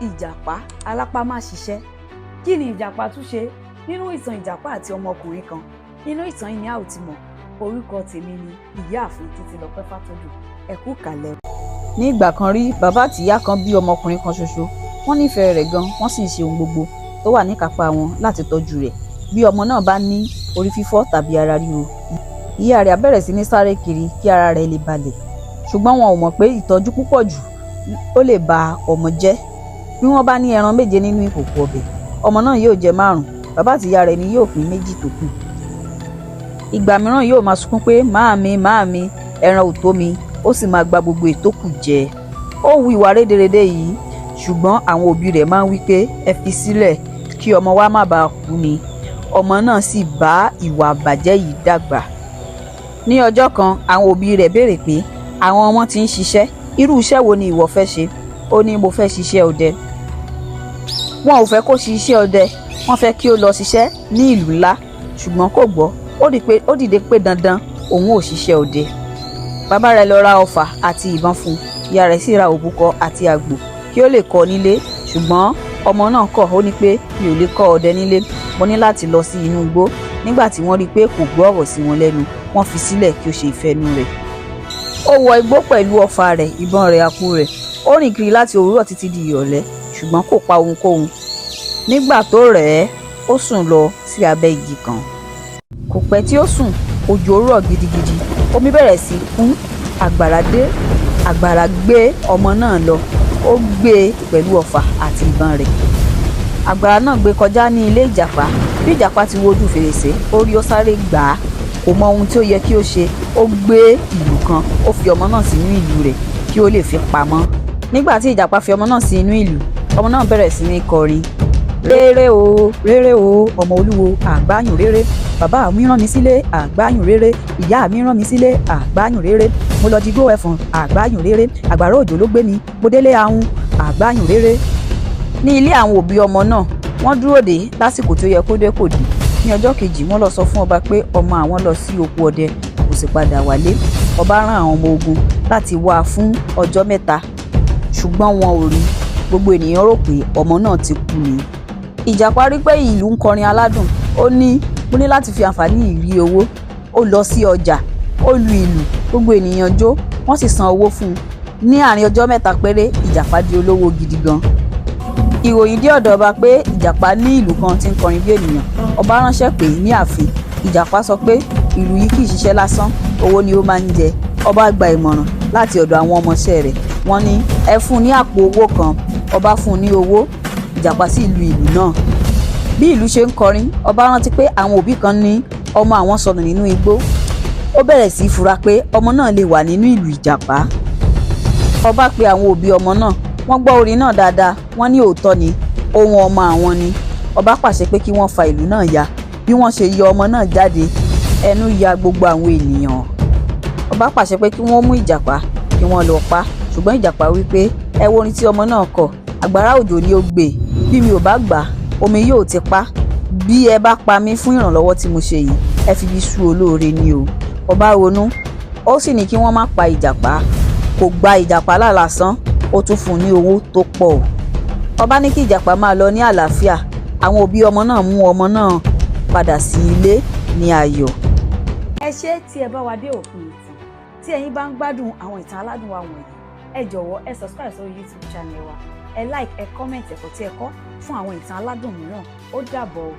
ìjàpá alápámáṣiṣẹ́. Kí ni ìjàpá tún ṣe nínú ìtàn ìjàpá àti ọmọkùnrin kan? Nínú ìtàn yìí ni a ò ti mọ̀. Orúkọ tèmi ni ìyáàfin Títílọpẹ́ Fátọ́dù. Ẹ kú kàlẹ̀. Ní ìgbà kan rí, bàbá àti ìyá kan bí ọmọkùnrin kan ṣoṣo. Wọ́n nífẹ̀ẹ́ rẹ̀ gan, wọ́n sì ń ṣe ohun gbogbo tó wà níkápá wọn láti tọ́jú rẹ̀. Bí ọmọ náà bá ní orí fífọ́ tàbí ara ríro, ìyá rẹ̀ á bẹ̀rẹ̀ sí ní sáré kiri kí ara rẹ̀ lè balẹ̀. Ṣùgbọ́n wọn ò mọ̀ pé ìtọ́jú púpọ̀ jù ó lè ba ọmọ jẹ́. Bí wọ́n bá ní ẹran méje nínú ìkòkò ọbẹ̀, ọmọ náà yóò jẹ 5, bàbá àti ìyá rẹ̀ ni yóò pín 2 tó kù. Ìgbà mìíràn yóò máa sunkún pé máàmi ẹran ò tó mi, ó sì máa gba gbogbo ètò kù jẹ. Ó hu ìwà rédèrèdè yìí, ṣùgbọ́n àwọn òbí rẹ̀ máa ń wí pé ẹ fi sílẹ̀ kí ọmọ wa má bàa kú ni. Ọmọ náà sì bá ìwà àbàjẹ́ yìí dàgbà. Ní ọjọ́ kan, àwọn òbí rẹ̀ béèrè pé àwọn ọmọ ti ń ṣiṣẹ́, irú iṣẹ́ wo ni ìwọ fẹ́ ṣe? Ó ní mo fẹ́ ṣiṣẹ́ ọdẹ. Wọn ò fẹ́ kó ṣiṣẹ́ ọdẹ, wọ́n fẹ́ kí ó lọ ṣiṣẹ́ ní ìlú ńlá, ṣùgbọ́n kò gbọ́. Ó dìde pé dandan òun ò ṣiṣẹ́ ọdẹ. Bàbá rẹ̀ lọ ra ọfà àti ìbọn fún un, ìyá rẹ̀ sì ra òbúkọ àti àgbò kí ó lè kọ́ nílé, ṣùgbọ́n ọmọ náà kọ̀. Ó ní pé mi ò lè kọ́ ọdẹ nílé, mo ní láti lọ sí inú igbó. Nígbà tí wọ́n rí pé kò gbọ́ ọ̀rọ̀ sí wọn lẹ́nu, wọ́n fi sílẹ̀ kí ó ṣe ìfẹ́nu rẹ̀. Ó wọ igbó pẹ̀lú ọfà rẹ̀, ìbọn rẹ̀, àpò rẹ̀. Ó rìn kiri láti òwúrọ̀ títí di ìrọ̀lẹ́, ṣùgbọ́n kò pa ohunkóhun. Nígbà tó rẹ̀ ẹ́, ó sùn lọ sí abẹ́ igi kan. Kò pẹ́ tí ó sùn, òjò rọ̀ gidigidi. Omi bẹ̀rẹ̀ sí kún. Àgbàrá dé, àgbàrá gbé ọmọ náà lọ. Ó gbé e pẹ̀lú ọfà àti ìbọn rẹ̀. Àgbàrá náà gbé kọjá ní ilé ìjàpá. Bí ìjàpá ti wojú fèrèsé, ó rí, ó sáré gbà á. Kò mọ ohun tí ó yẹ kí ó ṣe. Ó gbé ìlù kan, ó fi ọmọ náà sínú ìlù rẹ̀ kí ó lè fi pamọ́. Nígbà tí ìjàpá fi ọmọ náà sí inú ìlù, ọmọ náà bẹ̀rẹ̀ sí ní kọrin. Réré o, ọmọ olúwo àgbáyùn réré. Bàbá mi rán mi sílé àgbáyùn réré. Ìyá mi rán mi sílé àgbáyùn réré. Mo lọ digbó ẹfọ̀n àgbáyùn réré. Àgbàrá òjò ló gbé mi, mo délé ahun àgbáyùn réré. Ní ilé àwọn òbí ọmọ náà, wọ́n dúró dè lásìkò tó yẹ kó dé kò dé. Ní ọjọ́ kejì, wọ́n lọ sọ fún ọba pé ọmọ àwọn lọ sí oko ọdẹ, kò sì padà wálé. Ọba rán àwọn ọmọ ogun láti wá a fún ọjọ́ 3, ṣùgbọ́n wọn ò rí. Gbogbo ènìyàn rò pé ọmọ náà ti kú ni. Ìjàpá rí pé ìlú ń kọrin aládùn. Ó ní mo ní láti fi àǹfààní ìrí owó. Ó lọ sí ọjà, ó lu ìlù, gbogbo ènìyàn jó, wọ́n sì san owó fún un. Ní àárín ọjọ́ 3 péré, ìjàpá di olówó gidi gan. Ìròyìn dé ọ̀dọ̀ ọba pé ìjàpá ní ìlú kan tí ń kọrin bí ènìyàn. Ọba ránṣẹ́ pè é ní ààfin. Ìjàpá sọ pé ìlú yìí kì í ṣiṣẹ́ lásán, owó ni ó máa ń jẹ. Ọba gba ìmọ̀ràn láti ọ̀dọ̀ àwọn ọmọọṣẹ́ rẹ̀. Wọ́n ní ẹ fún un ní àpò owó kan. Ọba fún un ní owó, ìjàpá sì lu ìlù náà. Bí ìlú ṣe ń kọrin, ọba rántí pé àwọn òbí kan ní ọmọ àwọn sọnù nínú igbó. Ó bẹ̀rẹ̀ sí í fura pé ọmọ náà lè wà nínú ìlù ìjàpá. Ọba pe àwọn òbí ọmọ náà, wọ́n gbọ́ orin náà dáadáa, wọ́n ní òótọ́ ni, ohùn ọmọ àwọn ni. Ọba pàṣẹ pé kí wọ́n fa ìlù náà ya. Bí wọ́n ṣe yọ ọmọ náà jáde, ẹnu ya gbogbo àwọn ènìyàn. Ọba pàṣẹ pé kí wọ́n mú ìjàpá, kí wọ́n lọ pa. Ṣùgbọ́n ìjàpá wí pé ẹ wo orin tí ọmọ náà kọ, àgbàrá òjò ni ó gbé. Bí mi ò bá gbà, omi yóò ti pa. Bí ẹ bá pa mí fún ìrànlọ́wọ́ tí mo ṣe yìí, ẹ fi bí sú olóore ni o. Ọba ronú, ó sì ní kí wọ́n má pa ìjàpá. Kò gba ìjàpá lásán, ó tún fún un ní owó tó pọ̀. Ọba ní kí ìjàpá máa lọ ní àlàáfíà. Àwọn òbí ọmọ náà mú ọmọ náà padà sí ilé ní ayọ̀. Ẹ ṣé tí ẹ bá wa dé òpin ìtàn. Tí ẹ̀yin bá ń gbádùn àwọn ìtàn aládùn wa wọ̀nyí, ẹ jọ̀wọ́ ẹ subscribe sórí YouTube channel wa. Ẹ like, ẹ comment ẹ̀kọ́ tí ẹ kọ́ fún àwọn ìtàn aládùn mìíràn. Ó dàbọ̀ o.